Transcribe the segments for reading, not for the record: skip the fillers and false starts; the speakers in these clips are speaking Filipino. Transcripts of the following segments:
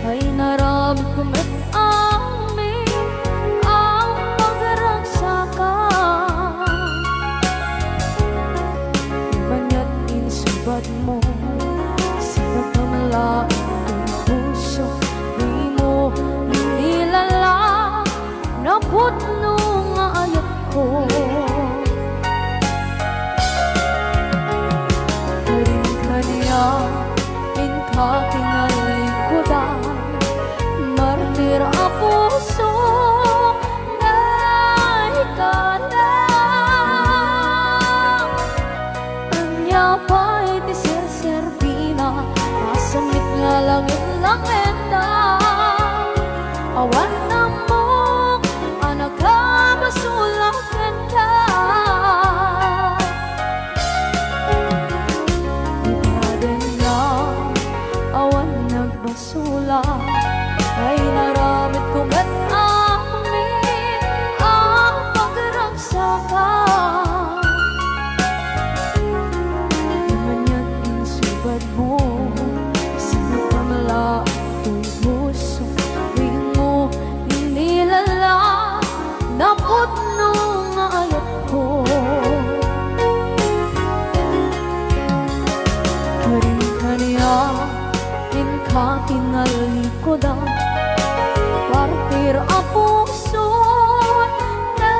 ay naramit ko met amin ang pagragsakan. Banya't insubad mo, sinatamla ang puso, di mo inilala na putno nga ayat ko. Aking alingkudan, martir ang puso na ikalang. Anya pa'y di ser-serbina, masamit nga langit na awan na mo, anak ka masulakan ka. Sula ay naramit ko met amin ang pagragsakan. Di man yan insubad mo, sinatamla ito'y puso, di mo inilala na putno nga ayat ko. Karin-kaniya katingalikodan, partir ang puso na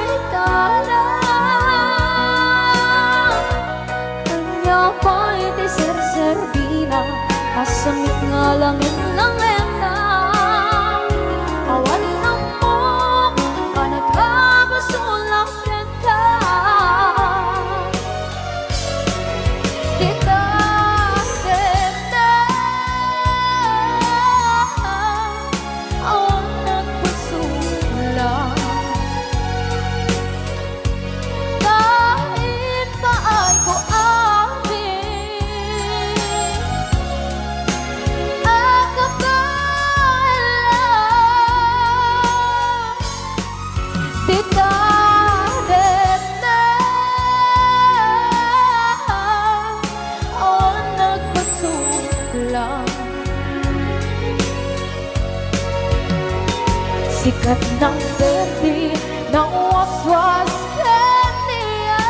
ikalang. Kanya pa'y di ser-serbina, kasamit nga langit ng awan na mo, kanagkabasulang ka. Sikat ng berde ng waswas kaniya,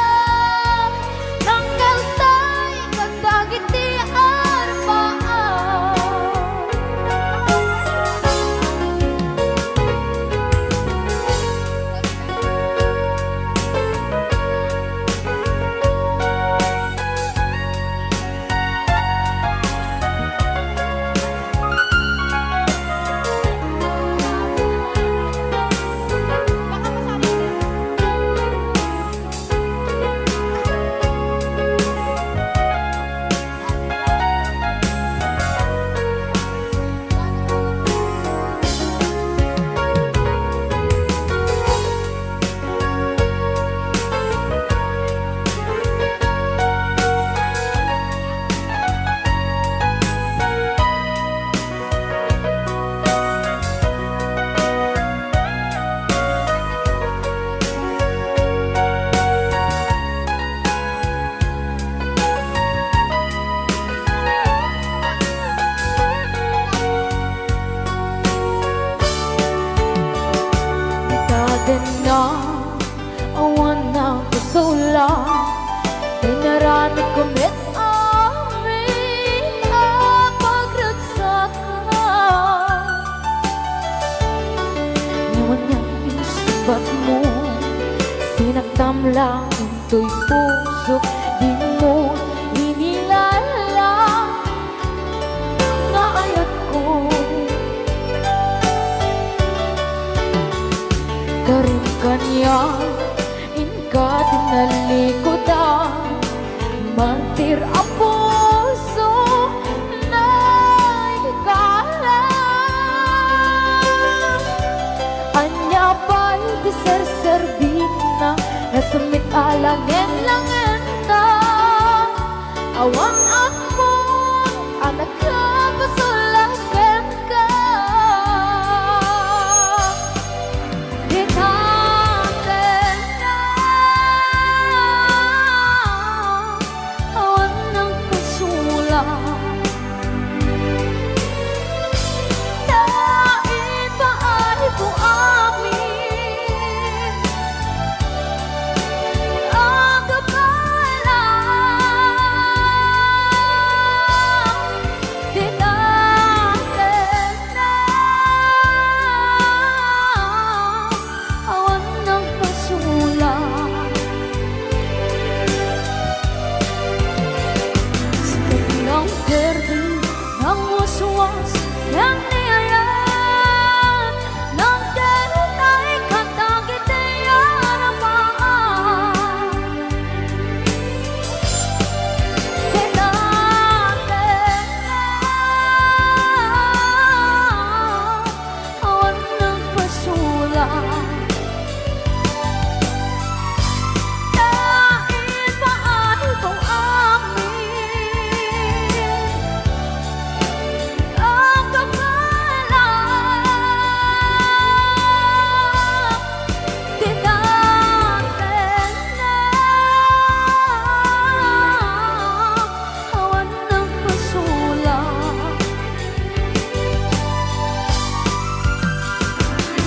tanggal tay katagit di arbaan. Na awan ng kasula, ay naramit ko met amin ang pagragsakan. Ngayon niyang insubat mo, sinaktam lang ito'y puso, di mo inilala na ayat ko. Karin kanya inka tinalikodan, mantir ang puso na ikalang. Anya pa'y di ser-serbina, nasamit alangin na awan ako, anak ka masulakan ka. suwas yang niayat ng derutay katagit harapan kita awan ng pasulat. Dahil mahal ko ang kapalang tinatin na awan ng pasulat.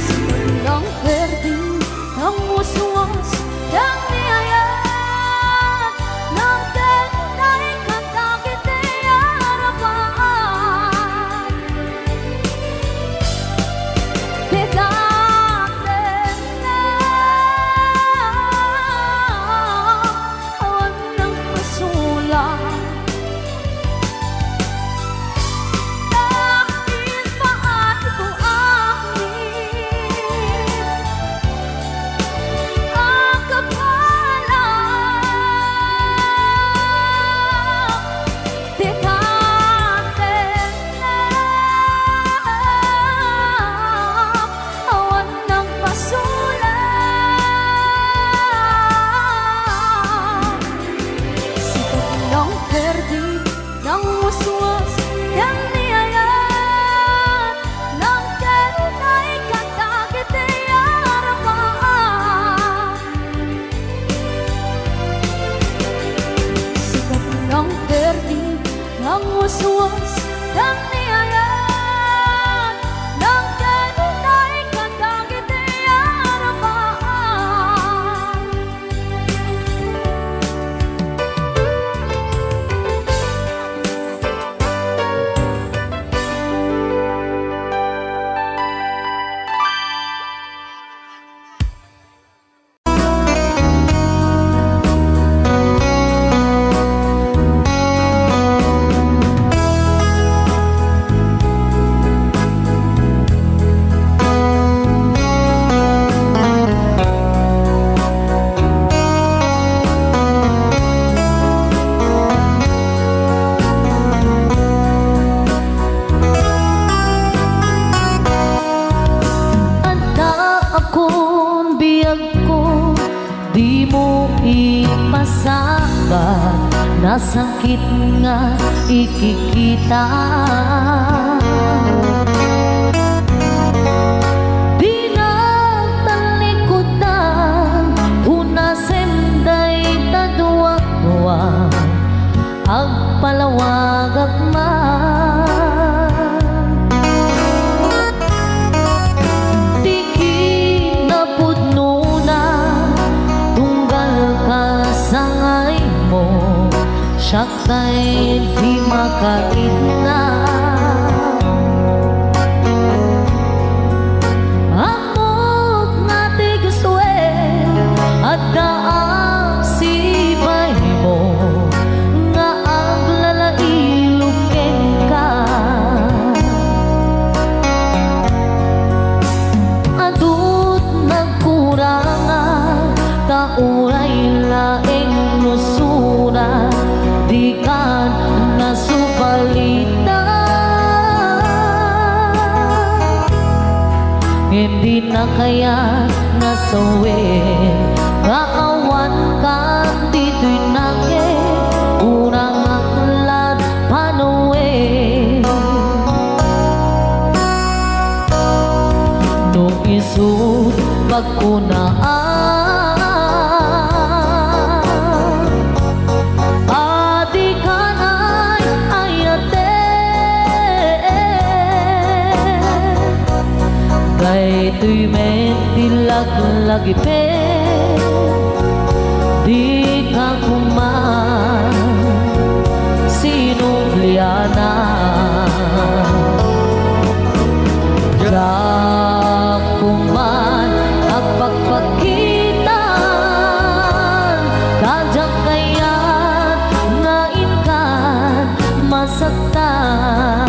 Silang perding ang uswas yang niayat ng derutay katagit harapan tigatin na awan ng pasulat. Dahil mahal ko ang kapalang tikatin na awan ng pasulat. Sikat ng perdi ng uswas yang niayat ng derutay katagit harapan sikat ng perdi ng uswas yang niayat ng derutay katagit harapan. Anda akong biyag ko, di mo ipasabat, nasakit nga ikikita. Di na talikutan, una senday taduwa-duwa, agpalawag agman. Tiki na pudno na, tunggal ka sangay mo, siya kay di makait na. Amok nga di gusto at daang sibay mo nga ang lalailukin ka. Adut nagkurangan kauray laing nusura, di kan nasupalitan. Hindi na kaya nasawin gaawan kan dito'y nangin unang aklat panuwi. Nung isut pagkunaan adikan ay ayate kay tuy mentilag-lagi pe di ka kuman sinubliana. Kuman at pagpakitan kadyak kaya't ngain ka masaktan.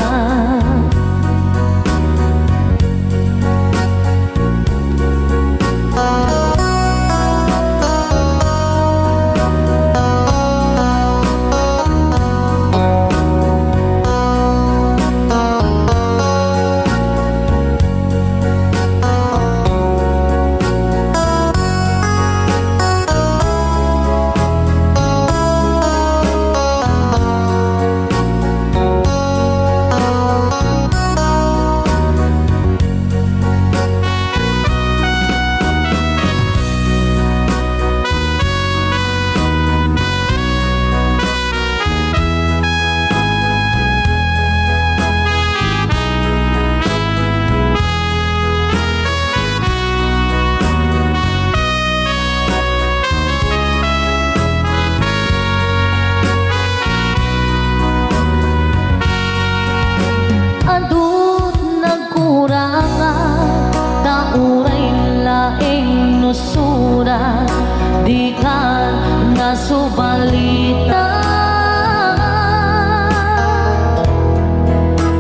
nasubalita.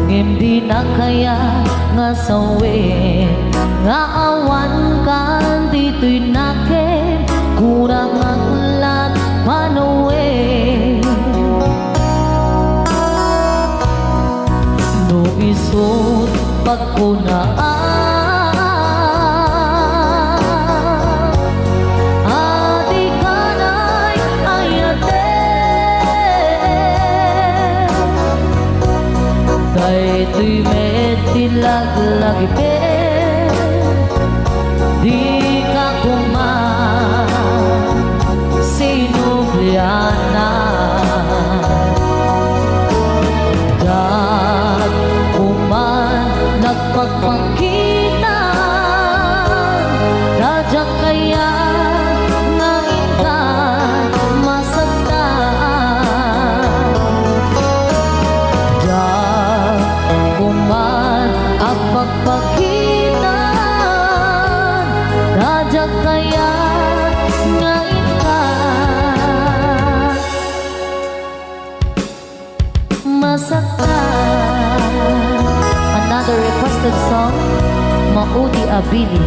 Hindi na kaya nga sawi nga awan kan dito'y nakin kurang ang ulat panawi. No isot pagkunaan adi kanay ayate dayto'y medilaglag pe di ka kuman sinubliana dat kuman nagpagpakita radya kaya nga ikan masagdan dat kuman ang pagpakita radya kaya nga ikan masaktan. Another requested song, Maudi Abili.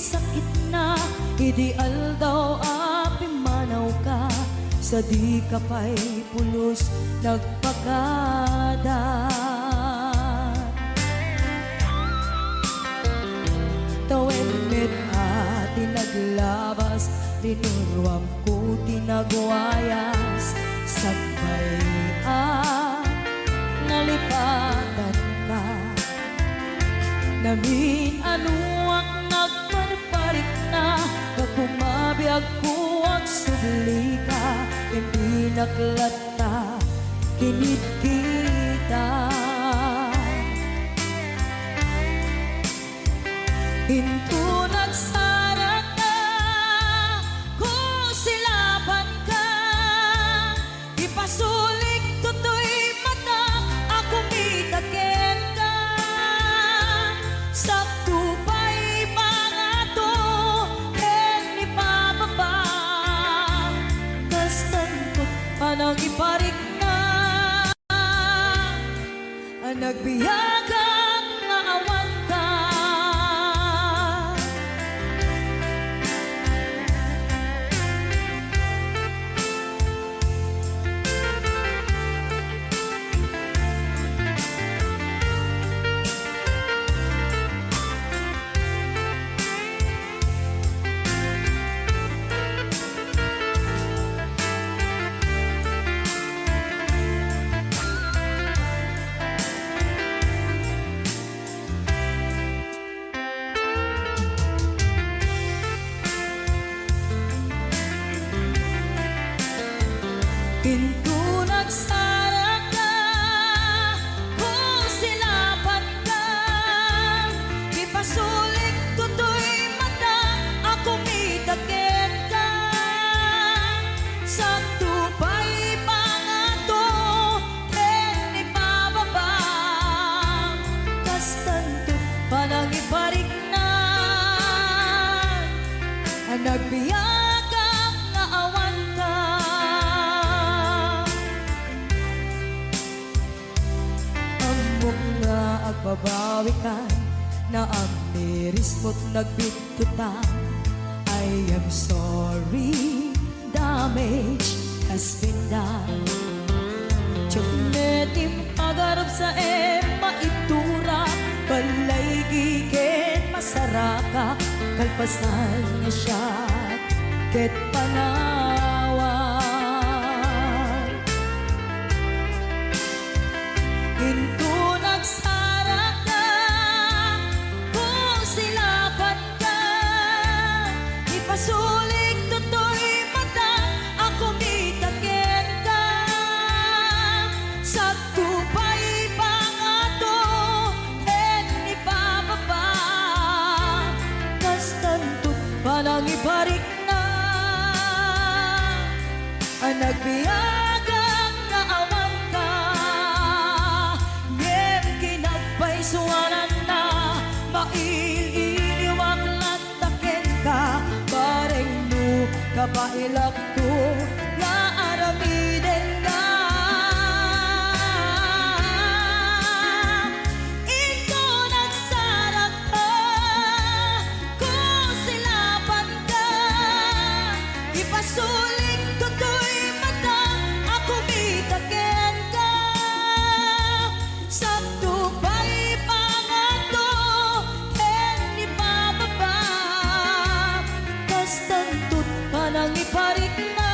sakit na, ideal daw api manaw ka, sa di ka pa'y pulos nagpakada. Tawenit at tinaglabas, tinuruam ko tinagwayas, sabay nalipatan ka. Namin anuak nagparparik na, nagpumabiyag ko ang subli ka, hindi naklata, kinit kita. Hinto nagsara ka, kung silaban ka, ipasulik tutoy mata, ako mitaken ka. Sakto pa'y pangato, ken ipababa, kastantot panang iparik na, ang nagbiyagang nga awan ka. Pinto nagsara ka, kung silaban ka, ipasulik tutoy mata, ako mitaken ka. Sakto pa'y pangato, ken ipababa, kastantot panang iparik na, ang nagbiyagang nga awan ka. Nga agbabawi ka, na ang miris mo't nagbitutan. I am sorry, damage has been done. Tiyunetim agarap sa maitura, balay gigen masaraka, kalpasan niya siya, ket panawan. Hinto nagsara ka, kung silaban ka, ipasulik tutoy mata, ako mitaken ka. Sakto pa'y pangato, ken ipababa, kastantot panang iparik na, ang nagbiyagang nga awan ka. Suwanan na, maililiwag lantaken ka, bareng mo kapailak ko, nga aramiden ka. Ito nagsara ka, kung silaban ka, ipasulik tutoy mata, ako mitaken ka. Sakto pa'y pangato, ken ipababa, kastantot panang iparik na,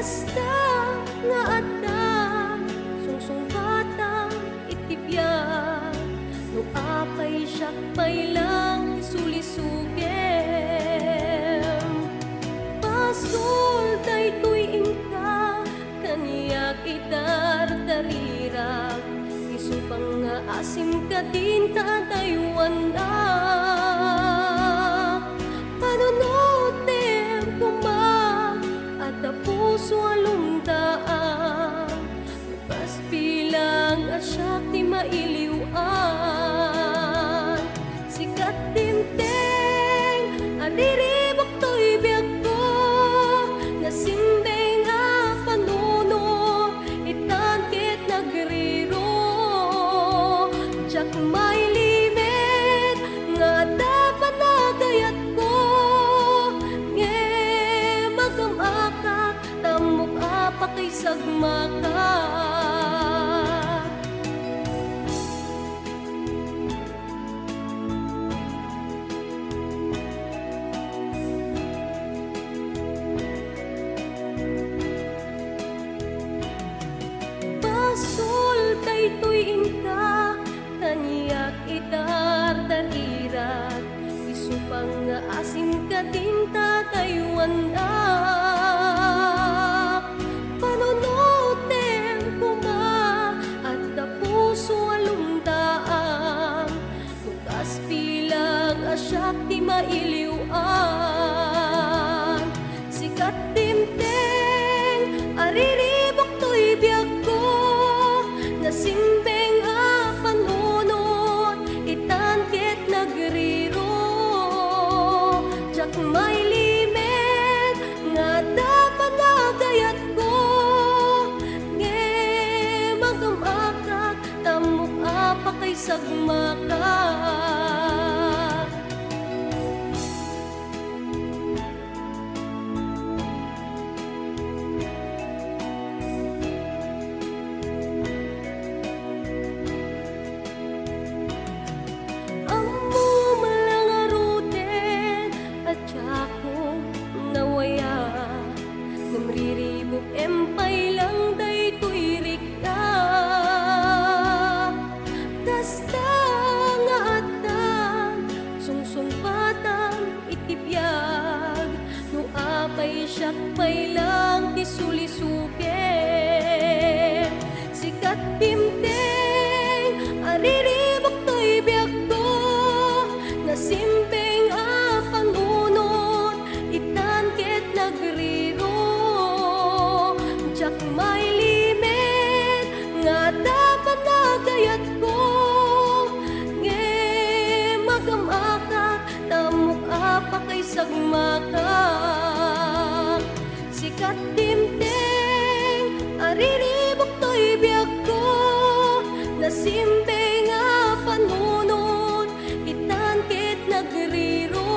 Kasta nga adda sungsong batang itibyan no apay siya pailang sulisugem pasul daytoy ingka kaniyak idardarira isupang nga asim ka din tatayuan na panunutem kuma at puso alumdaan bukas bilang asyak ti mailiwan sikat tinteng aliribok to'y biyag ko nasimbeng nga panunod itangkit nagriro jak may limit nga dapat nagayat ko nge magamakak tamok apakay sagmaka pasul daytoy ingka kaniyak idardarira isupang nga asim ka din tatayuan na panunutem kuma at puso alumdaan bukas bilang asyak ti mailiwan sikat timteng ariribok to'y biyag ko nasimbeng a panunod itangkit nagriro jak may limit nga dapat nagayat ko nge magamakak tamok apakay sagmaka namriribok empay lang daytoy rikta kasta nga atan sungsong batang itibiyag no apay siyak pay lang ti sulisuke sikat timteng ariribok to'y biyag ko nasimbeng a panunod itangkit nagriro jak may limit nga dapat nagayat ko nge magamakak tamok apakay sagmaka sikat timteng ariribok to'y biyag ko nasimbeng a panunod itangkit nagriro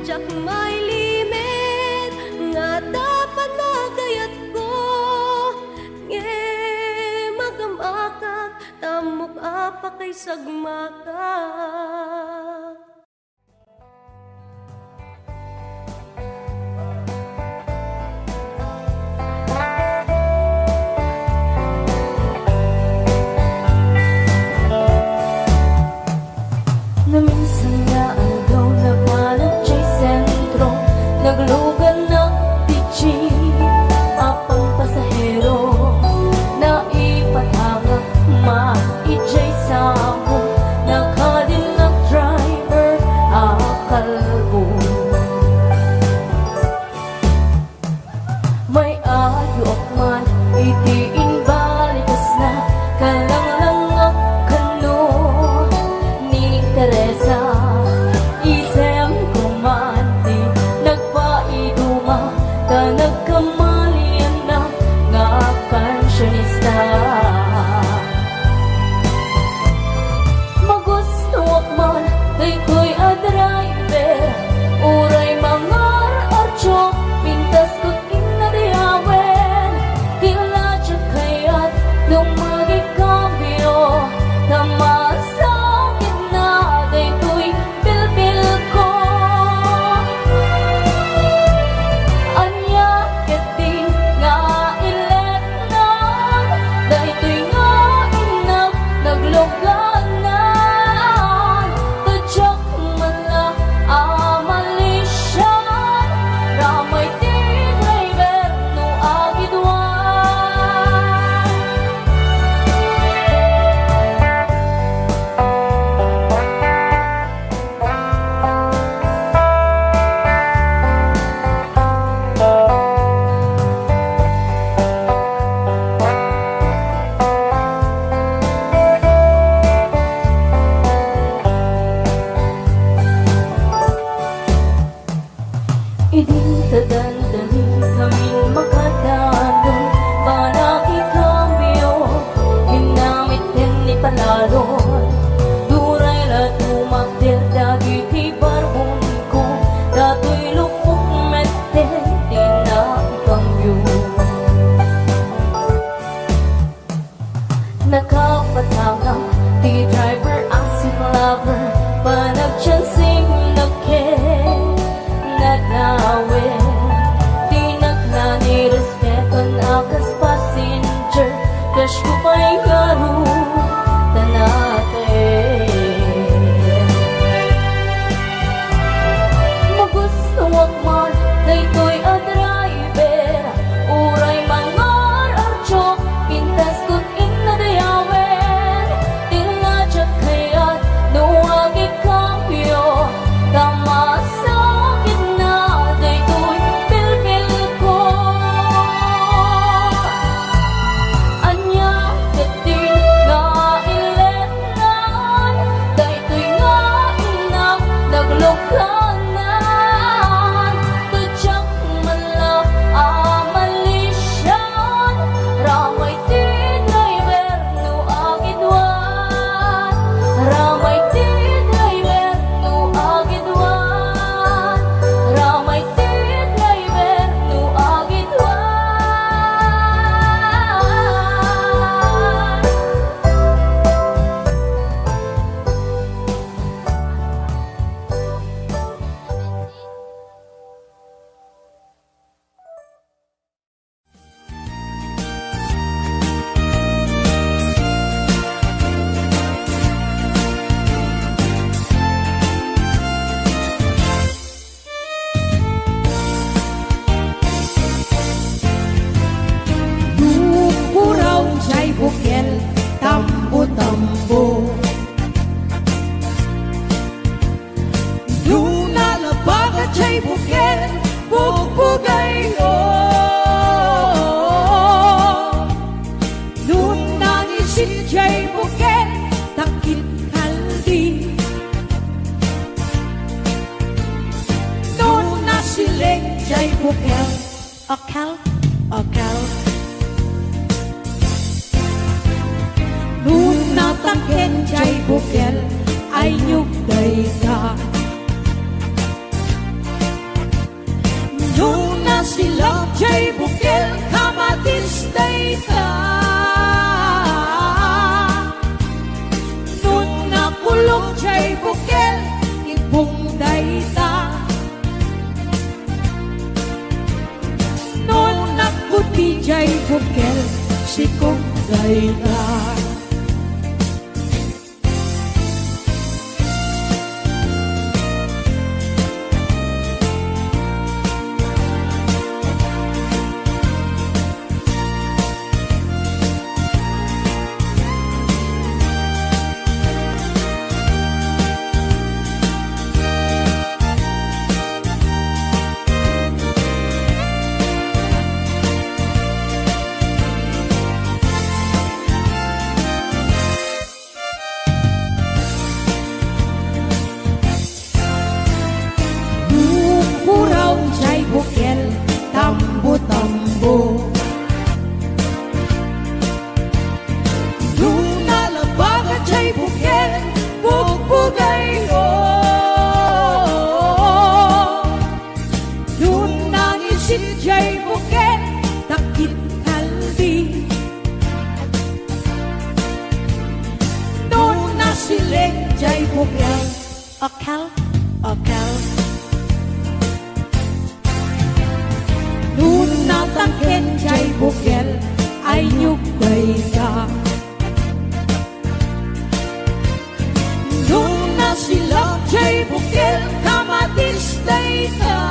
jak may limit nga dapat nagayat ko nge magamakak tamok apakay sagmaka Na minsan nga agaw na palag siya'y sentro naglugan ng pichi apang pasahero na ipatangak maijay sa ako nakalinap a driver, uray mangar archok, pintas kut inadayawen, tinajak kayat nuwagi kampyo, tamasakit na daytoy pilpil ko. Anya kating nga iletnan, daytoy nga inang naglukanan, tudyak mala amalisyan, ramay ti driver no agidwan, ramay ti driver no agidwan, ramay ti driver no agidwan. Puraw chay bukel, tambo-tambo. Luna labaga chay bukel, bubugay o. Luna isin chay bukel, takit kaldi. Luna siling chay bukel, akal, akal. Nuna tangken chay bukel ay nyugday ka. Nuna silak chay bukel kamatis day ka. Nuna kulong chay bukel ibong day ta. Nuna kuti chay bukel sikong day ta. Puraw chay bukel, tambo-tambo. Luna labaga chay bukel, bubugay o. Luna isin chay bukel, takit kaldi. Luna siling chay bukel, akal, akal. Nuna tangken chay bukel ay nyugay ka. Nuna silak chay bukel kamatis day ka.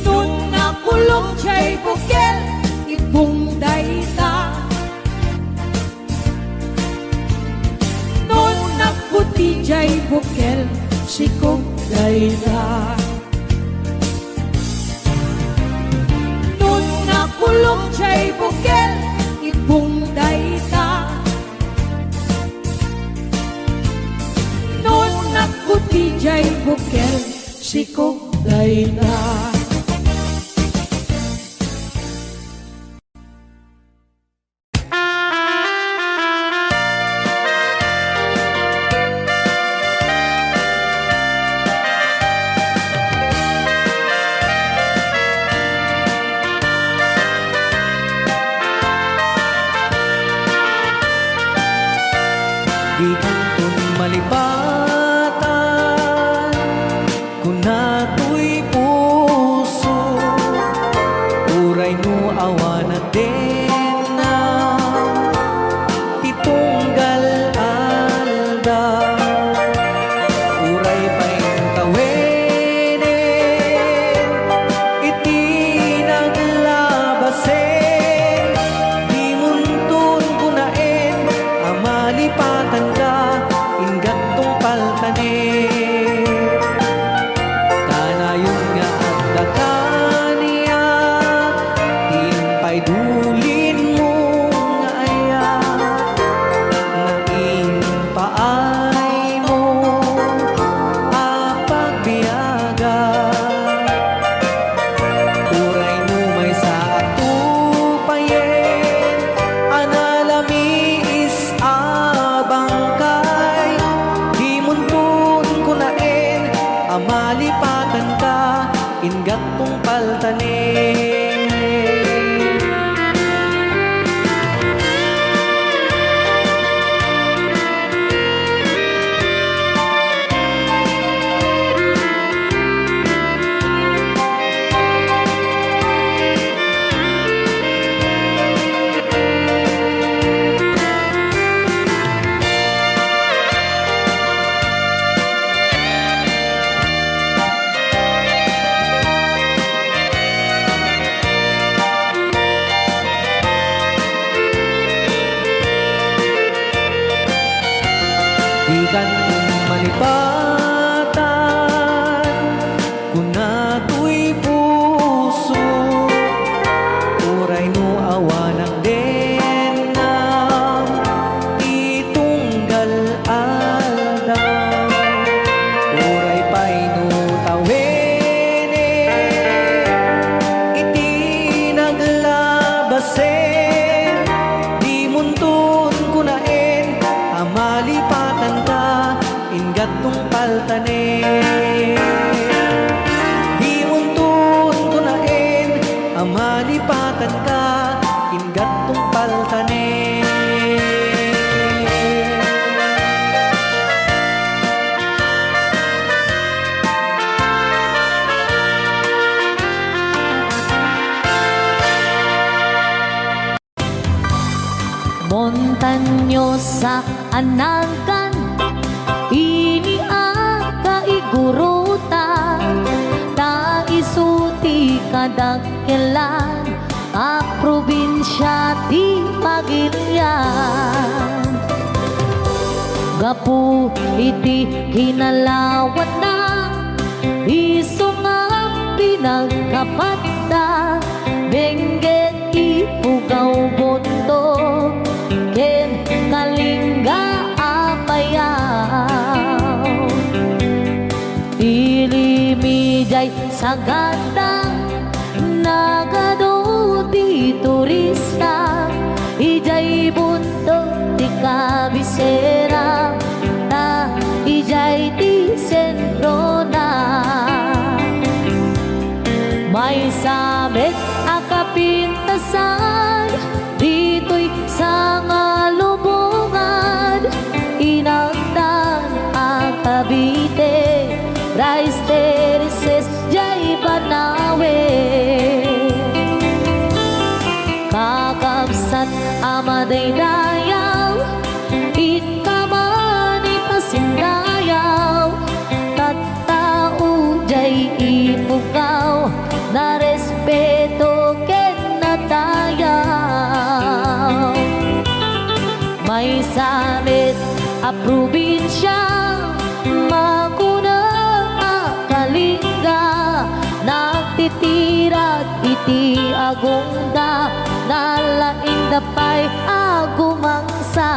Nuna kulong chay bukel ibong day ta. Nuna kuti chay bukel sikong day ta. Kulong chay bukel, ibong day ta. Noon nakuti chay bukel, sikong day ta. Di kantong malipatan kung nato'y malipatan ka, ingat kong paltanin. Di kan malipatan kung nato'y puso, uray no awanang din ng itunggal aldaw, uray pa'y no tawin iti naglabasen, di muntun kunain amalipatan ka, ingat tong paltanin. Di muntun kunain amalipatan ka, ingat tong paltanin. Montanyosa anagan ini kaigurutan ta isuti kadakkelan a probinsya di Pagirian. Gapu iti kinalawat na iso nga pinagkapatda, benggit ipugaw bundok ken kalingga apayaw, ilimijay sagada nagado di turista, ijay bundok di kabisera na ijay di sentro na, may sabit akapintasan dito'y sa ngalubungan, inagdan ang Cavite, rice terraces jay Banawe, kakabsat amaday dayaw, ikamani pasindayaw, tattao jay ipukaw, na respeto ken natayaw. May samit a probinsya makuna kalingga, nagtitirat iti agungda, nalaing dapay agumangsa,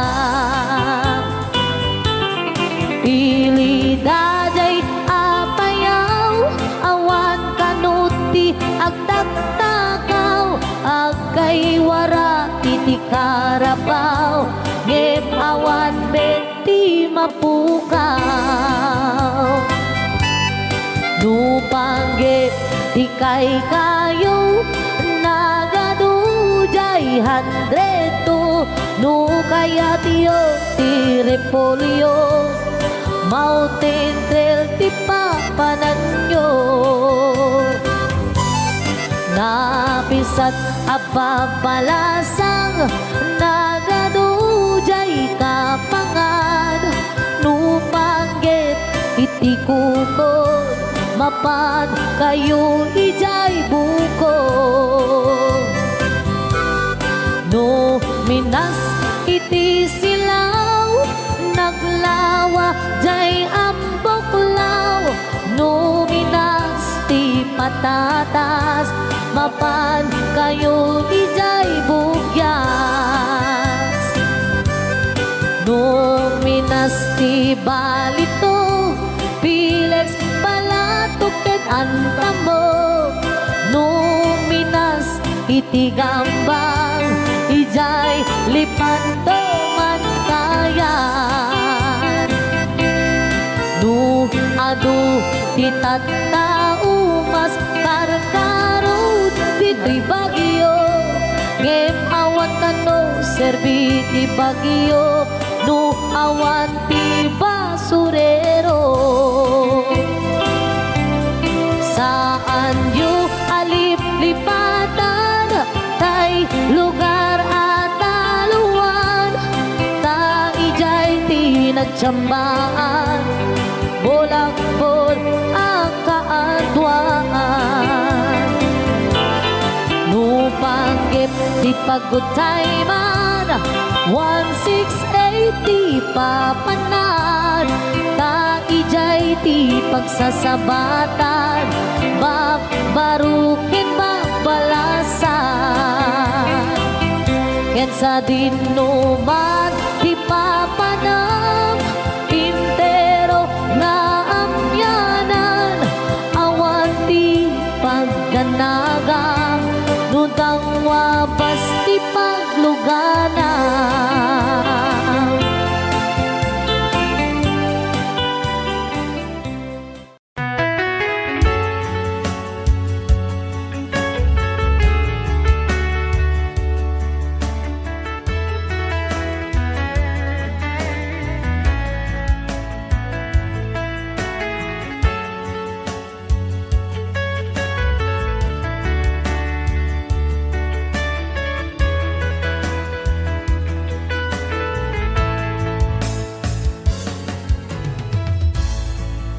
ilidajay apayaw, awan kanuti agtaktakaw, agkaywara iti karapaw, ngem awan beti mapukaw. Nupanggit di kay kayo nagadujay handreto, no kaya tiyo ti repolyo, mountain trail ti papananyo, napisat apapalasang nagadujay kapangan, nupanggit iti kukod, mapan kayo ijay bukod, no minas iti silaw, naglawa jay amboklaw, no minas ti patatas, mapan kayo ijay bugyas, no minas ti balito, pilex palatok ken antamo, no minas iti gambang, ijay lipanto man kayan, no adu ti tatta dito'y bagyo ngem awan kano serbi ti bagyo no awan ti basurero. Saan yu alip-lipatan tay lugar at aluan ta ijay ti nagtsambaan bolak-bol ang kaadwaan no panggip ti pagutay man 1680 papanan ta ijay ti pagsasabatan babarukin babalasan ken sa dinuman ti papanam intero na amyanan awan ti pagdanagang nutang wabas ti pagluganan.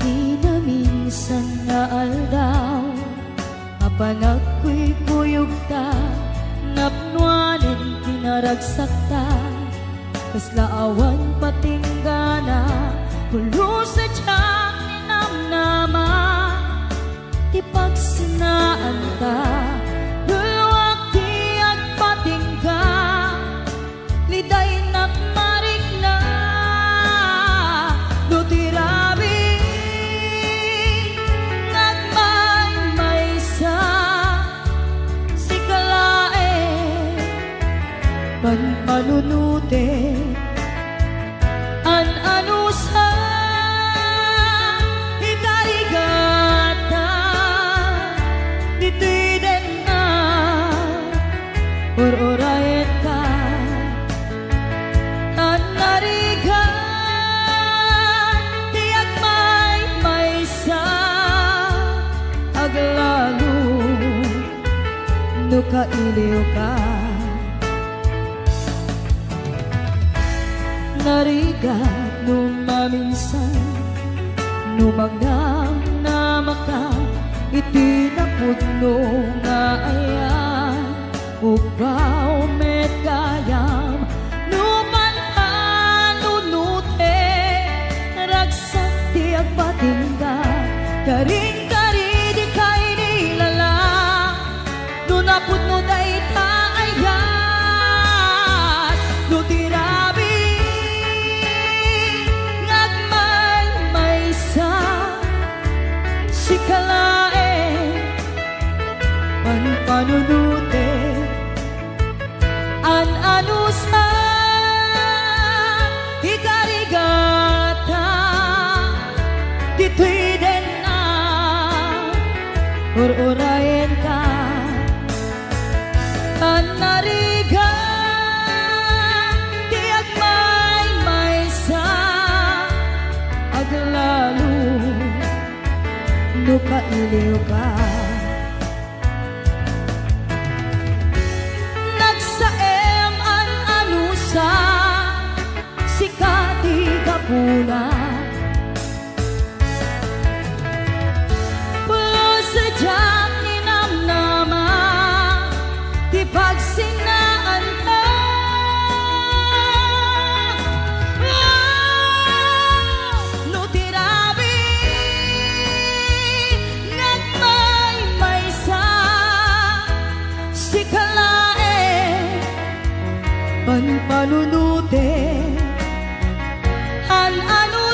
Di na minsan nga aldaw apan ako'y kuyog ta napnuanin tinaragsak ta kasla awan patinggana kulo sa tiyak ni namnama ti pagsinaan ta dulwak ti agpatingga liday nakmarik na no tirabi nagmay-maysa si kalae panpanunute an anusa ikarigata dito'y den na or-orayen ka an narigan tiyak may-maysa aglalo no kailiw ka narigat no maminsan no magnam na maka itinapudno nga ayan upaw met kayam no pananunute ragsak ti agpatingga karing-kari di kay nilala no napudno day taayat no tirabi nagmay-maysa si kalae panpanunute an anusa ikarigata dito'y den na or-orayen ka an narigan ti agmay-maysa aglalo no kailiw ka nagsaem an anusa si kati kapuna pulo sa diyak ni namnama ti pagsinaan ka no tirabi nagmay-maysa si kalae panpanunute an ano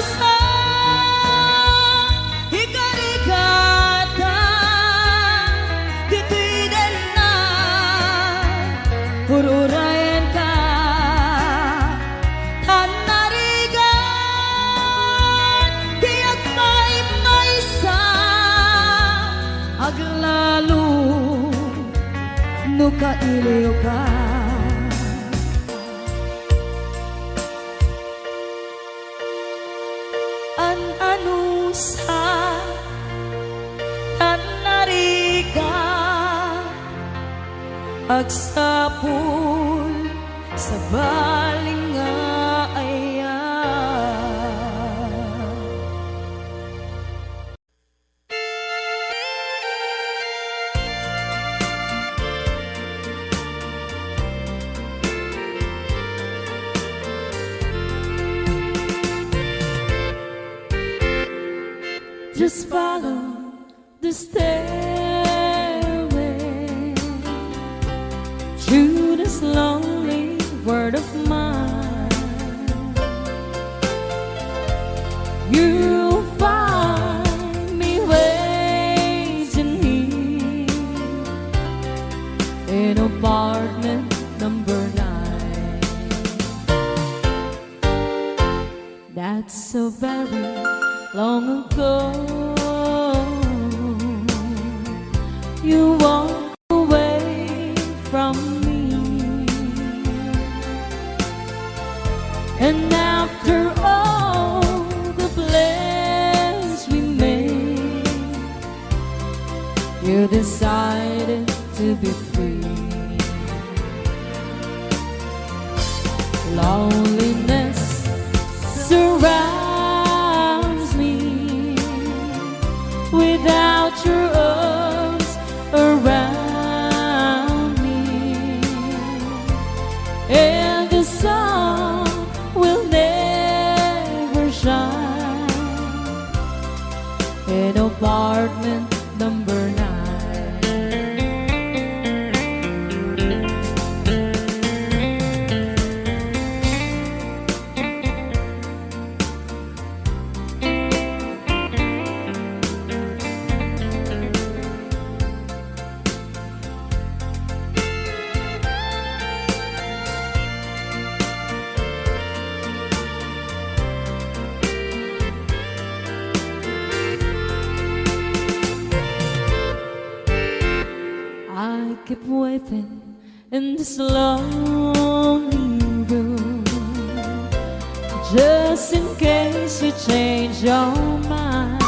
no kailiw ka. An anusa tan nariga agsapul sa baling nga aya. Just follow the stairway through this lonely world of mine. You'll find me waiting here in apartment number 9. That's so very long ago. You walk away from me, and after all the plans we made, you decided to be free. Loneliness surrounds me without your arms around me, and the sun will never shine in apartment number 9. I keep waiting in this lonely room, just in case you change your mind.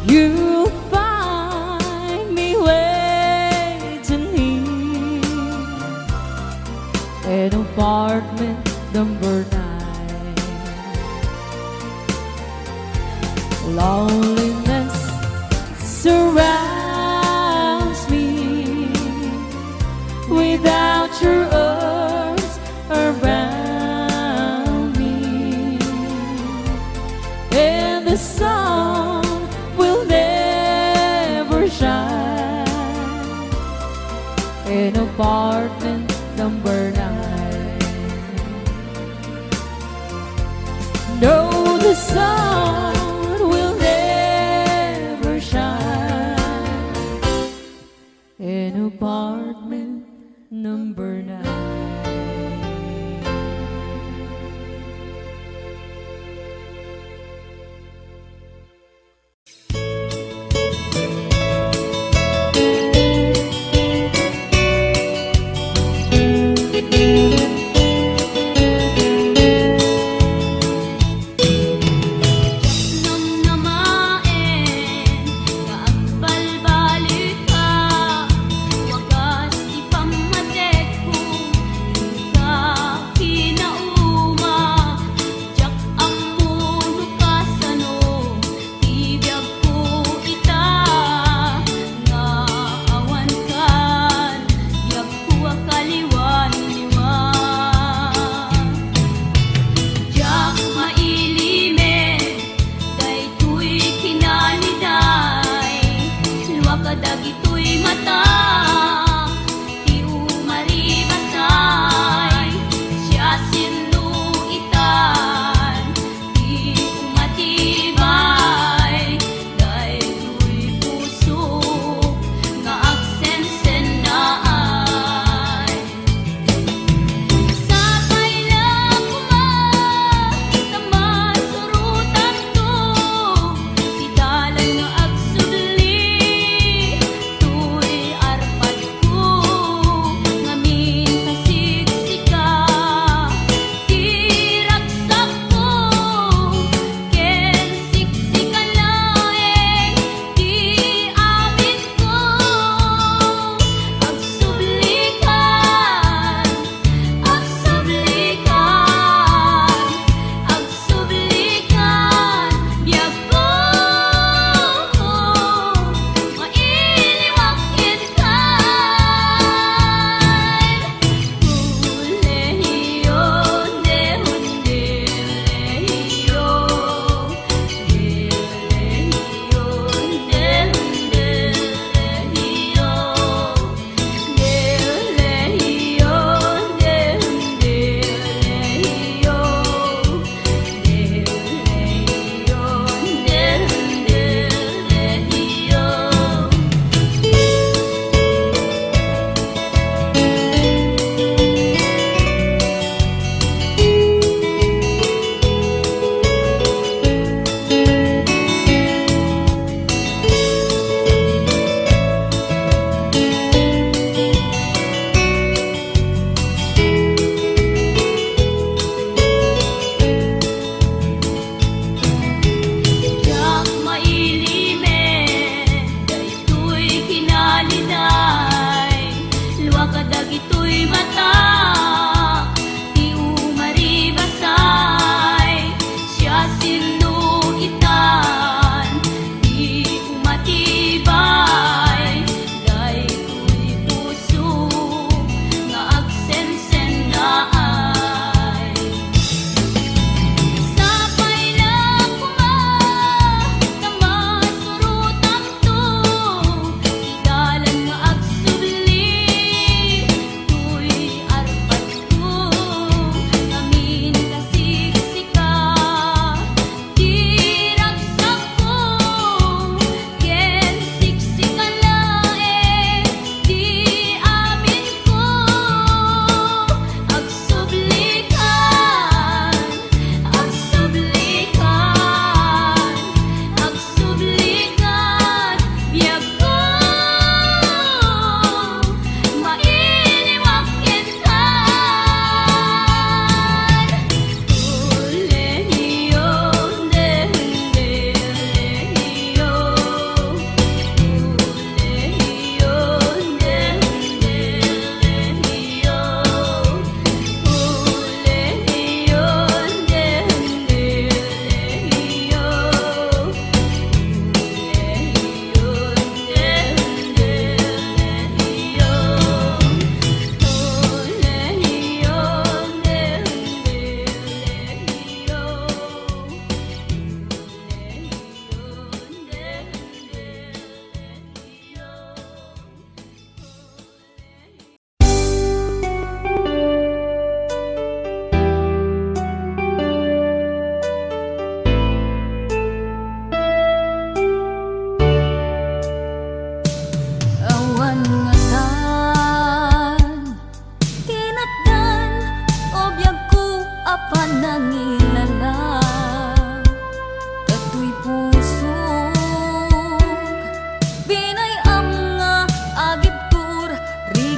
You'll find me waiting here in apartment number 9. Loneliness surrounds me without your arms around me, and the sun will never shine in apartment number 9. No, the sun will never shine in apartment number 9.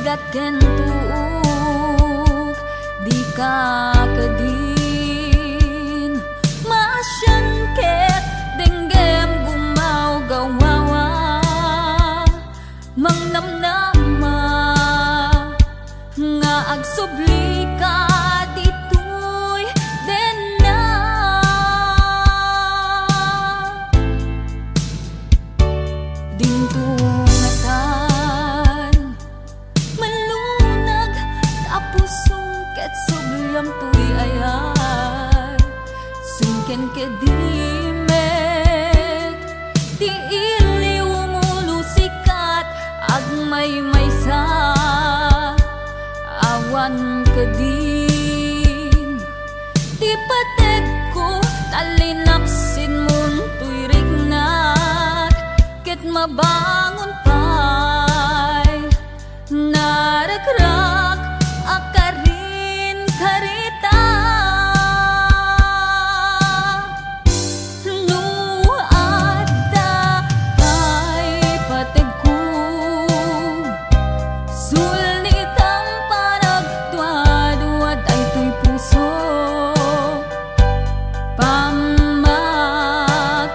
bigat ken tuog di ka kadin masyan ket denggem gumaw gawawa mangnamnama nga agsubli ka ditoy den na dintungatan malunag tapos sungket subyam tuy ayat sungken kedimet di iliw mulusikat agmay maysa awan kadin di pateg ko talinaksin mun tuy rignat ket mabangon pay narakrak akarin karita nuadda kay pateg ko sulnitang panagduad-duad ay tuy puso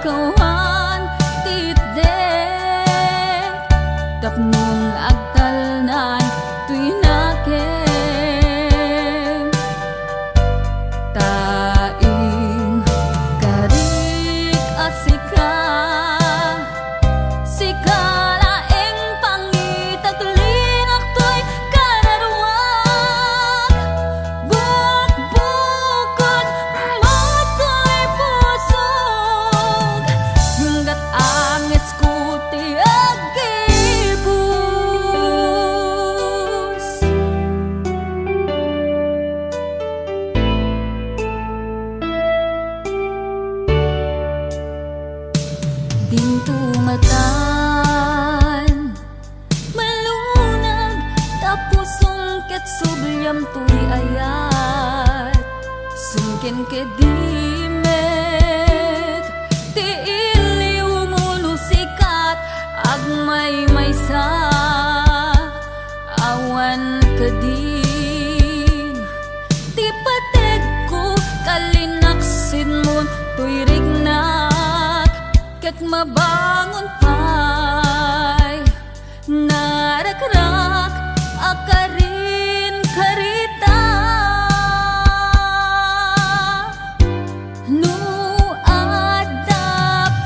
pamakawan titdek tapnon agtalnan tuy nakem taing karik asika sikalaeng pangitaglinak to'y kararwag bukbukod mato'y pusog hanggat angis ko ti agibus dintungatan malunag tapos sungket subyam tuy ayat sungken kedimet ti iliw mulusikat agmay maysa awan kadin ti pateg ko kalinaksin mon tuy rignat ket mabangon pay narakrak akarin karita nuadda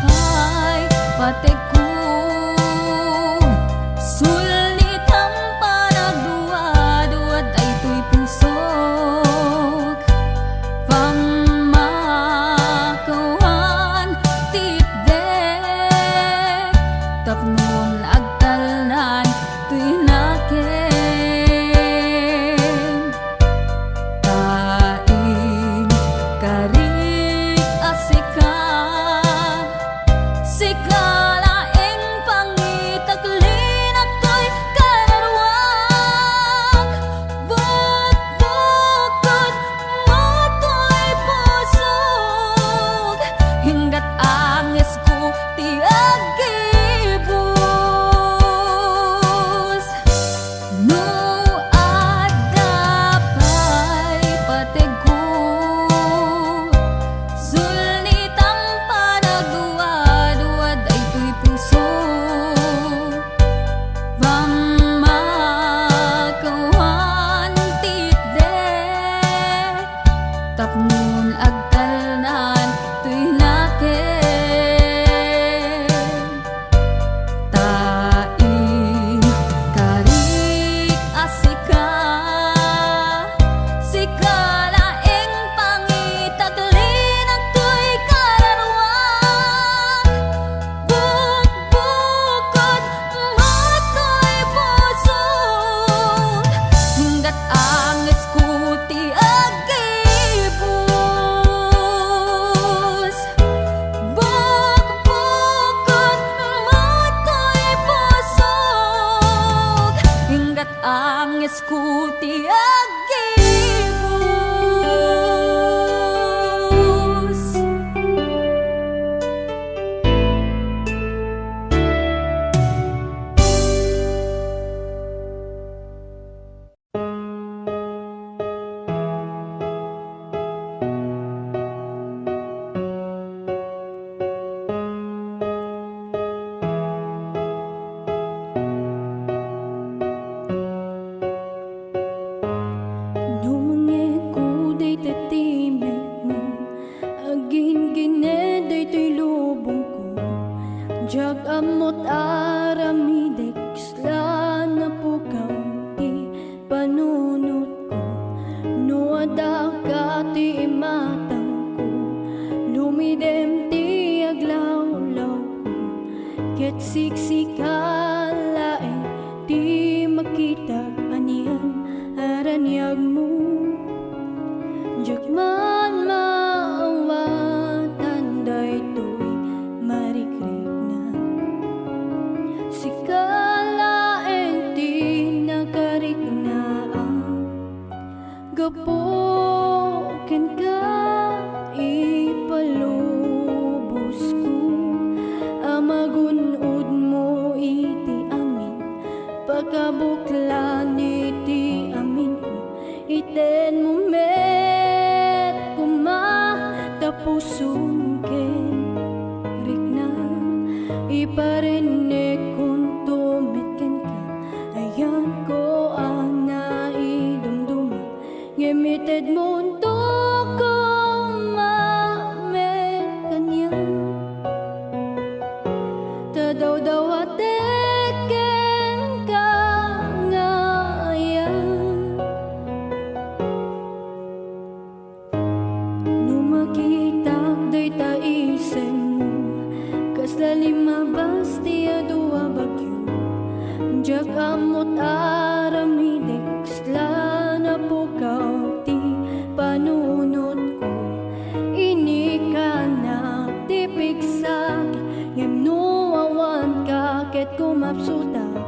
pay pateg ko sulnitang panagduad-duad ay tuy pusok pamakawan titdek tapnon agtalnan tuy nakem taing karik asika sikalaeng pangitaglinak to'y kararwag bukbukod mato'y pusog hinggat angis ko ti agibus nuadda pay pateg ko sulnitang panagduad-duad ay tuy puso pamakawan titdek tapnon agtalnan tuy nakem taing karik asika sikalaeng pangitaglinak to'y kararwag bukbukod mato'y pusog hanggat angis ko ti agibus bukbukod mato'y pusog hanggat angis ko ti agibus Jag amot aramidek isla na pukaw ti panunot ko. No ada ka ti imatang ko, lumidem ti aglawlaw ko. Ket siksikalae ti makitag anian aranyag mo. Jag man maawatan daytoy marikrik na. Sikalaeng ti nakarik na gapoken ka ipalubos ko. Amagunod mo iti amin, pagkabuklan iti amin ko. Iten mo met kumatapusun ken rikna. Iparinig kung tumit ken ka, ayan ko ang naidumduma. Gimited mo untuk ko mamet kanya. Tadaw-daw ateken ka nga ayan. Numakitag day taisen mo, kaslali mabasti adua bagyo. Jak amot aramidek isla na pukaw ti panunot ko. Ini ka na tipiksak, yamno awan ka ket kumapsutak.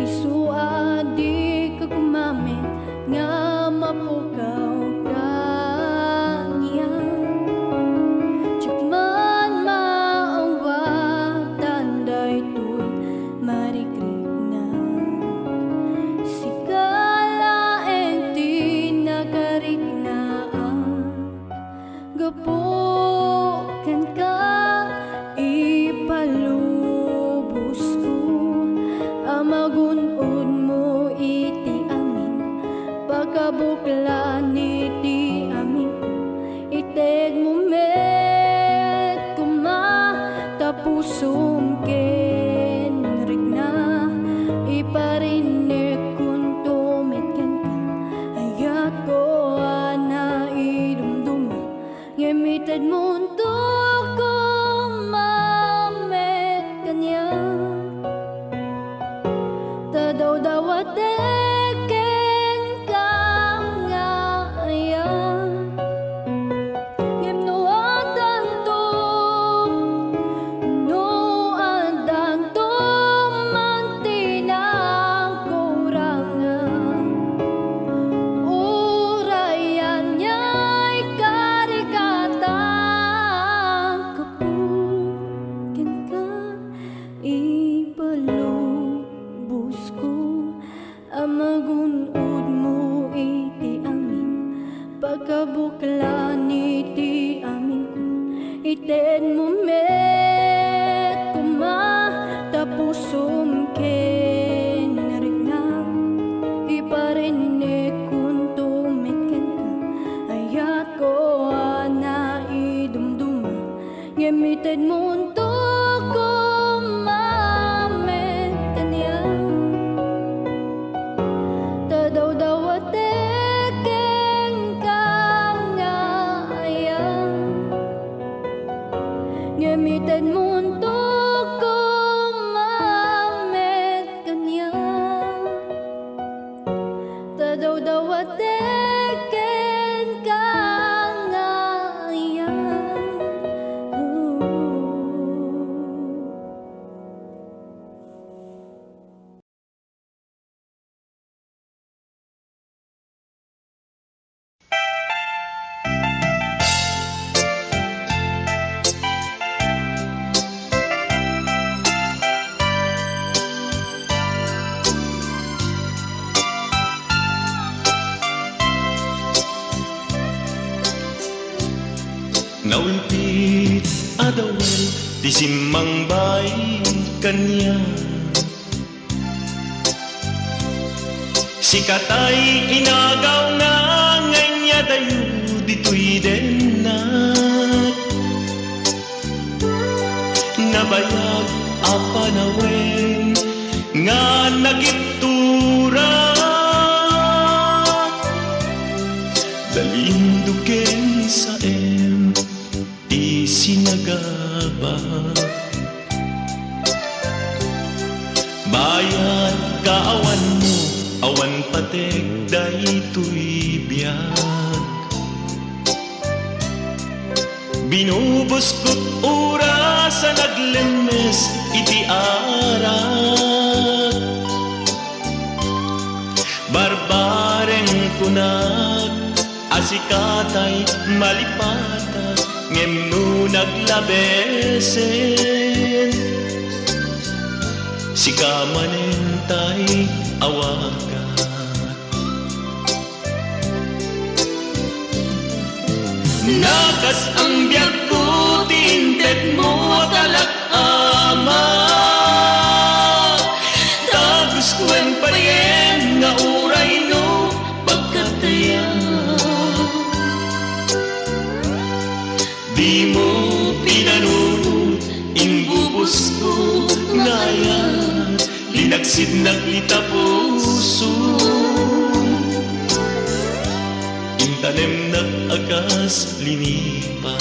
Isu adi ka kumamit nga mapukaw ka niya. Chakman maawatan daytoy marikrik na. Sikalaeng ti nakarik na gapoken ka ipalubos ko. Amagunod mo iti amin, pagkabuklan iti amin ko. Ited mo met kumatapusom ken rikna. Iparinig kung tumit ken ka, ayat ko ana idumduma. Gimited mo untuk ko mamet kanya. Tadaw-daw ateken ka nga ayan. Yemno adanto, no adanto mantinang kurangan. Urayan niya'y karikatang kapuken ka ipalubos ko. Amagunod mo iti amin, pagkabuklan iti amin ko. Iten mo met kumatapusom ken rikna. Iparinig kung tumit ken ka, ayat ko ana idumduma. Gimited mo untuk ko mamet kanya. Tadaw-daw ateken ka nga ayan. Gimited mo untuk ko mamet kanya. Tadaw-daw ateken ka nga ayan. Naulpit adawan di simmang bay kanya. Sikatay inagaw na nganya dayo dito'y denat. Nabayag apanawen nga nagiptura dalinduken sa isinagaba bayat kaawan mo awan patek daytoy biyag binubos ko't oras sa naglemes iti arak barbareng kunag asikatay malipatag ngem no naglabesen sikamanentay awagat nakas ang biyag ko tinted mo talak-ama tapos kuen payen nga uray no pagkataya di mo pinanunod imbubos ko ngayon linaksid na kita puso intanem na akas linipa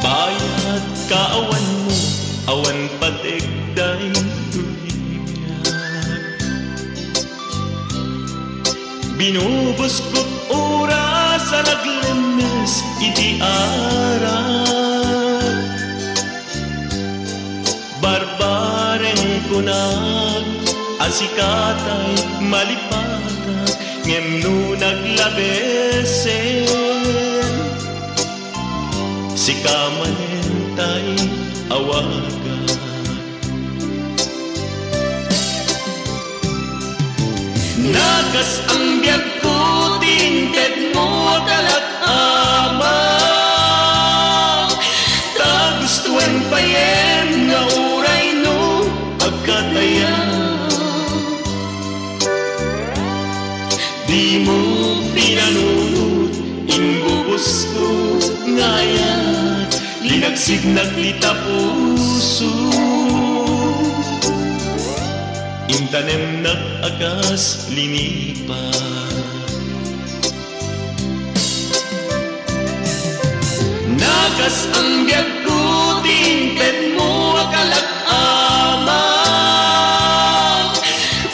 bayat kaawan mo awan patek daytoy binubos ko't oras sa naglemes iti arak barbareng kunag asikatay malipatag ngem no naglabesen sikamanentay awagan nakas ang biyag ko tinted mo talak-ama tagustuhan payen nga uray no pagkataya di mo pinanunod imbubos ko ngayon linagsig na kita puso intanem na akas linipa nakas ang biyag ko tinted mo akalak-ama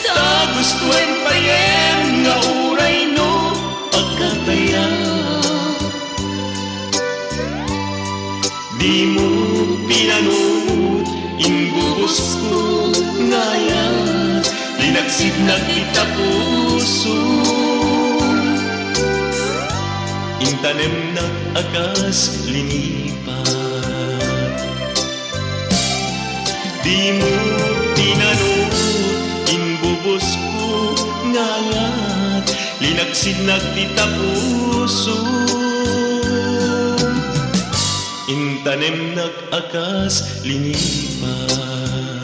tagustuhan payen nga uray no pagkataya di mo pinanunod imbubos ko ngayon linagsid na kita puso intanem na akas linipat di mo pinanunod imbubos ko ngayon linagsid na kita puso intanem nag-akas linipat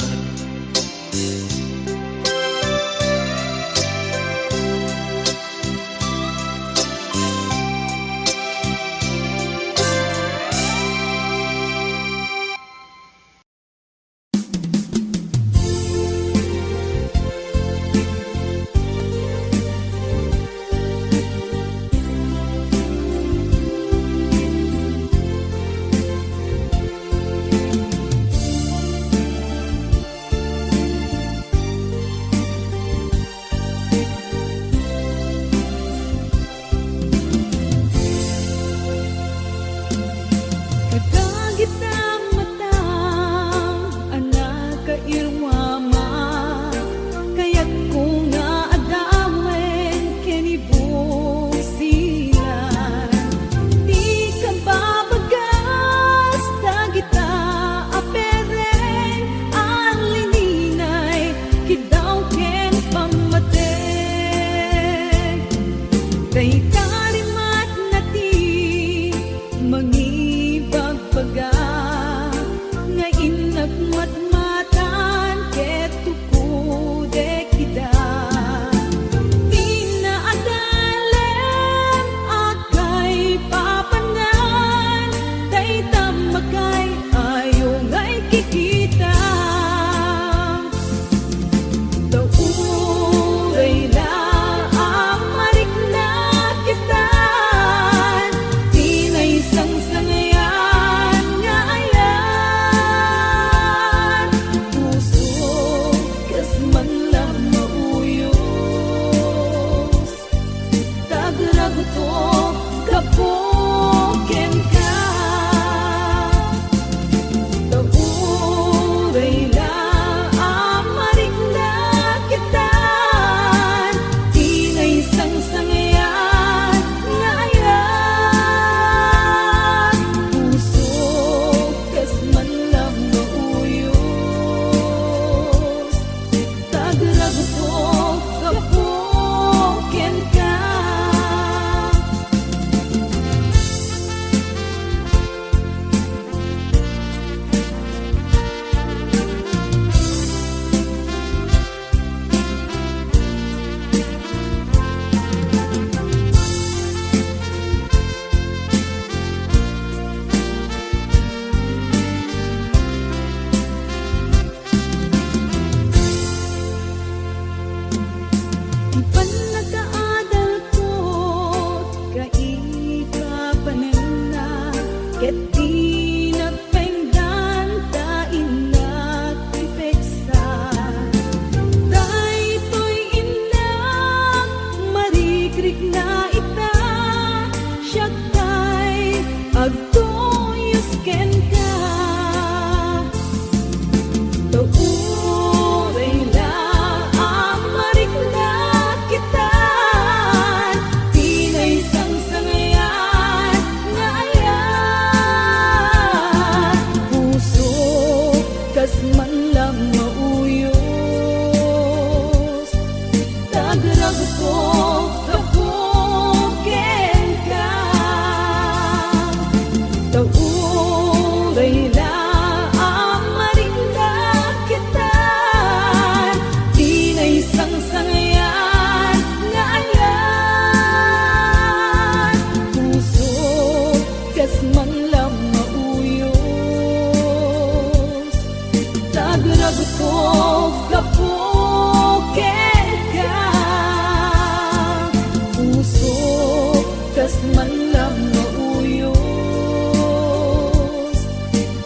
man lang nga uyos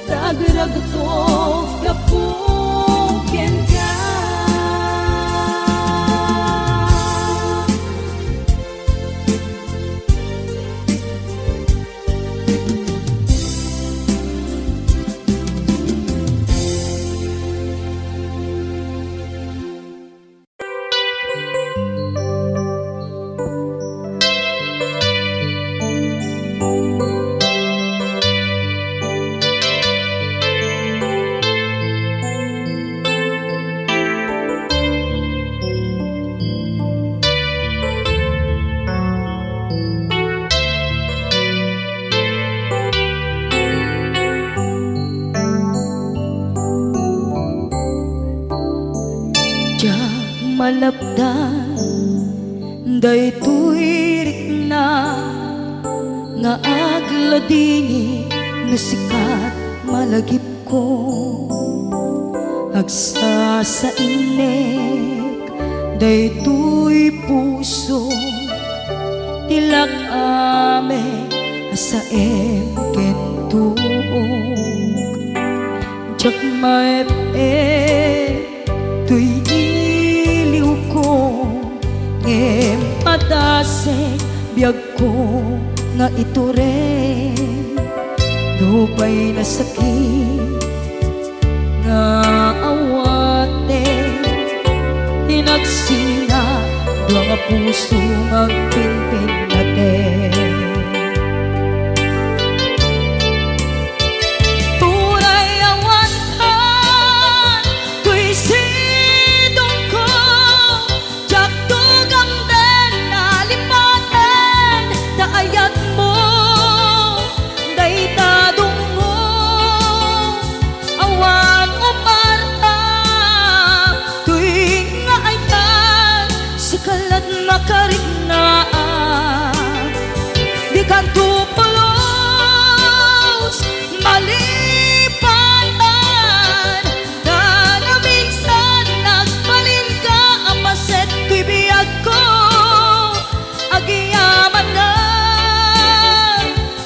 Tagrag to kapugyan ka malapdan daytoy rikna nga agladingi na sikat malagip ko agsa sa inek daytoy puso tilak ame asaem kentuog jak maep tuy ngem padase biyag ko nga ito rin dupay na sakit nga awate tinagsina dua nga puso magpinpin natin di ka tupulos malipatan na minsan nagbalin ka ang paset ko'y biyag ko agiyaman na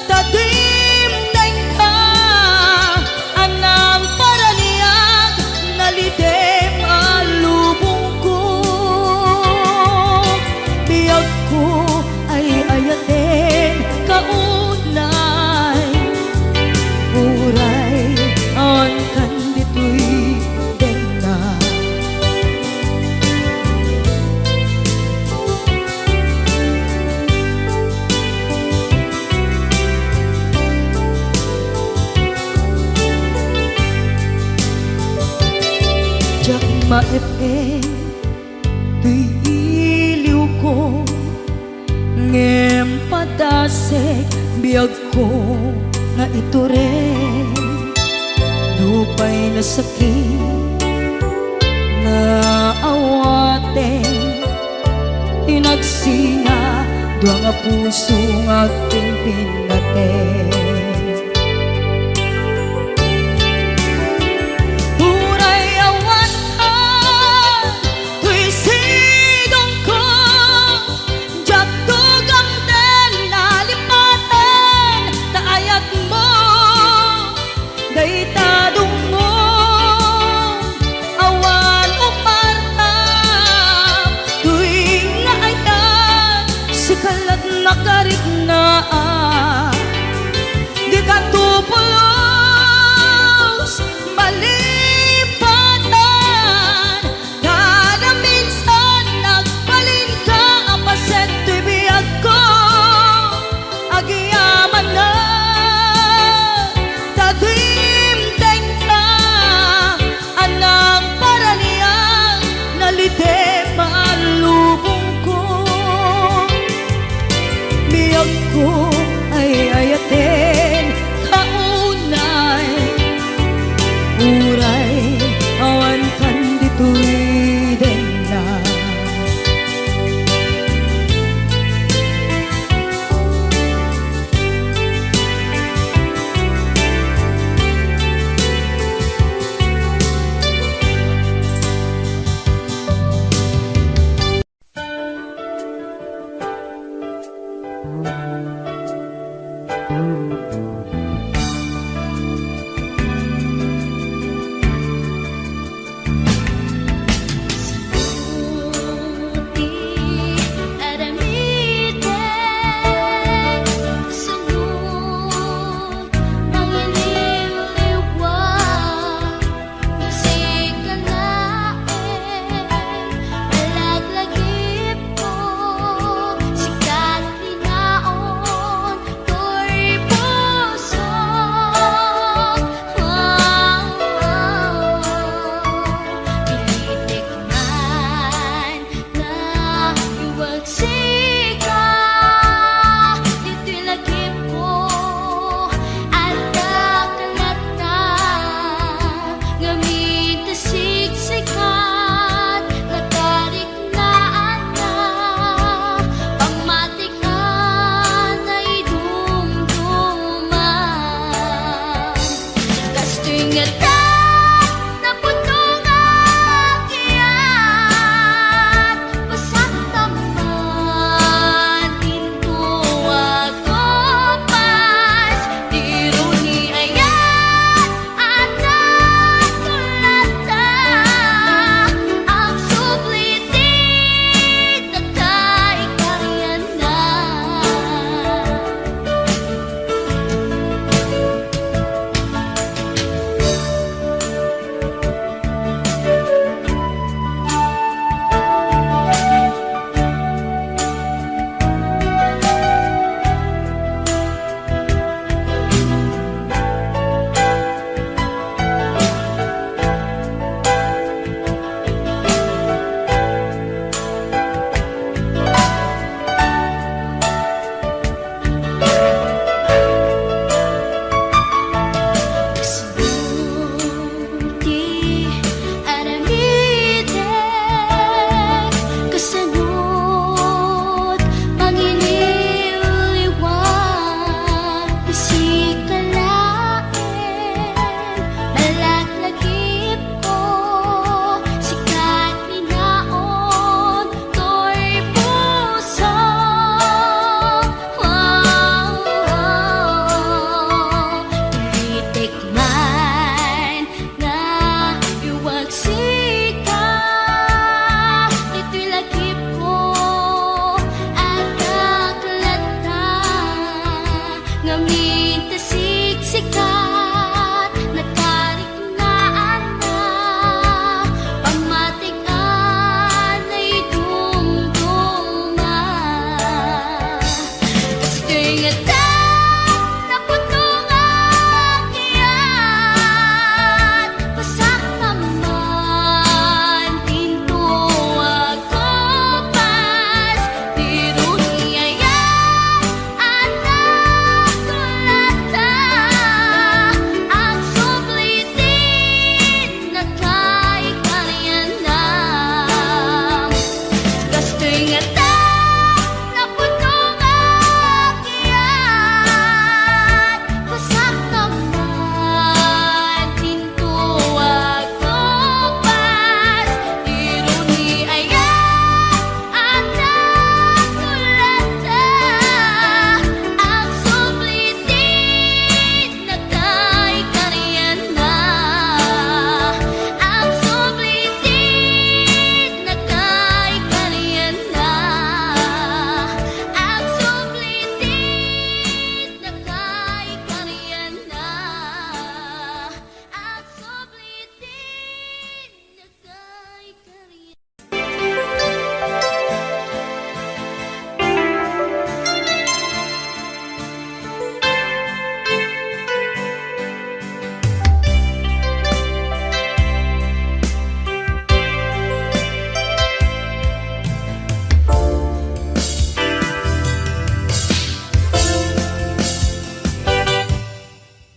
tadimdeng ka anang paraniyag nalidem alubong ko biyag ko ay ayatin kaunay uray ang kandito'y dena jak maepe tuy iliw ko ngem padasek biyag ko nga ito rin dupay na sakit nga awate tinagsina dua nga puso nga pinpin natin nakarik na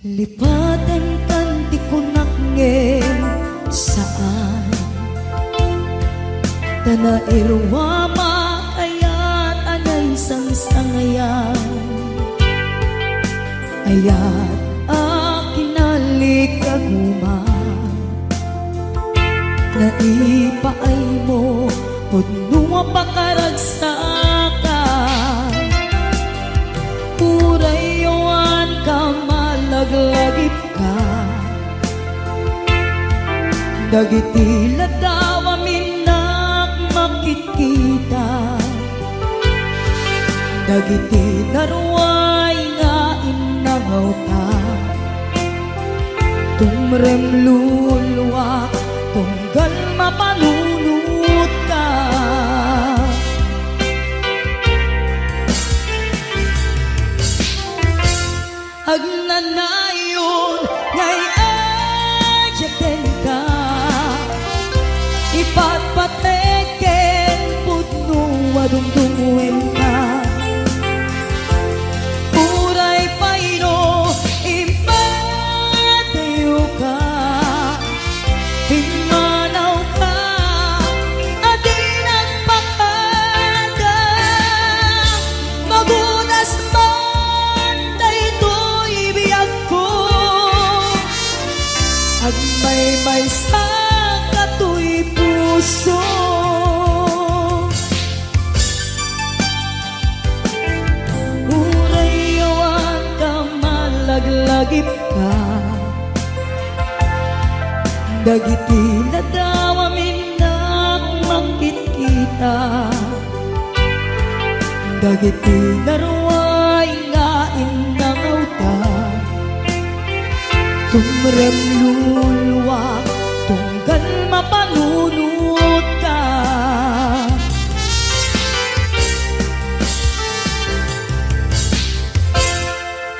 Lipatan kan di kunakngem saan Tana irwama ayat anay sangsangayan Ayat akinalik aguma Naipaay mo Pudnunga pakaragsakan malaglagip ka. Dagiti ladaw aminak makikita, dagiti daruay nga inangaw ta. Tumrem luluwa, tunggal mapanunot ka. Agnanayon ngay ayaten ka, ipatpateken pudno adungdungwen ka. Uray payno impatayo ka, pimanaw ka, adi nagpakada. Magunas man daytoy biyag ko, agmay-may sa katoy puso. Urayawan ka, malaglagip ka, dagiti ladaw aminak makikita, dagiti daruay nga inangaw ta. Tumrem luluwa, tunggal mapanunot ka.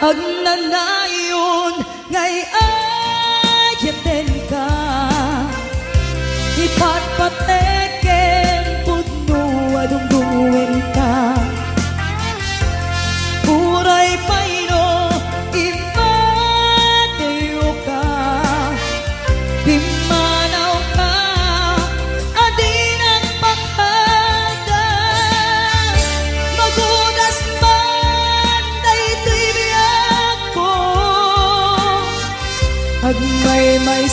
Agnanayon ngay ayaten ka, ipatpateken pudno adungdungwen ka. Uray payno impatayo ka, pimanaw ka, adi nagpakada. Magunas man daytoy biyag ko, agmay-may